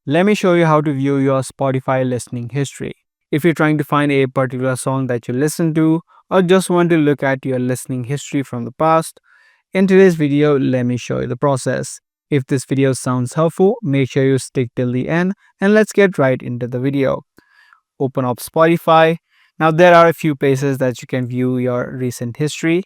Let me show you how to view your Spotify listening history. If you're trying to find a particular song that you listen to or just want to look at your listening history from the past, in today's video, let me show you the process. If this video sounds helpful, make sure you stick till the end and let's get right into the video. Open up Spotify. Now there are a few places that you can view your recent history.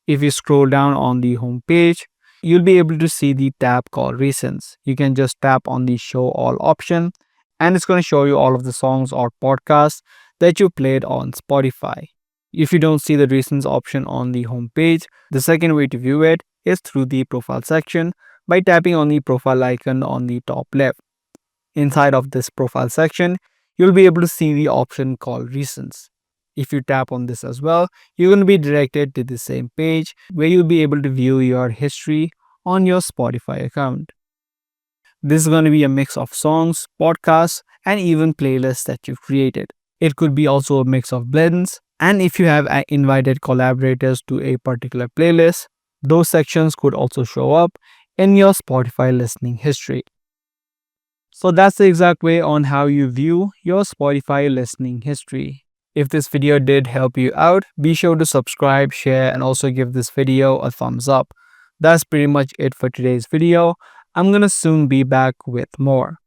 If you scroll down on the home page, you'll be able to see the tab called Recents. You can just tap on the Show All option and it's going to show you all of the songs or podcasts that you played on Spotify. If you don't see the Recents option on the home page, the second way to view it is through the Profile section by tapping on the profile icon on the top left. Inside of this profile section, you'll be able to see the option called Recents. If you tap on this as well, you're going to be directed to the same page where you'll be able to view your history on your Spotify account. This is going to be a mix of songs, podcasts, and even playlists that you've created. It could be also a mix of blends, and if you have invited collaborators to a particular playlist, those sections could also show up in your Spotify listening history. So that's the exact way on how you view your Spotify listening history. If this video did help you out, be sure to subscribe, share, and also give this video a thumbs up. That's pretty much it for today's video. I'm gonna soon be back with more.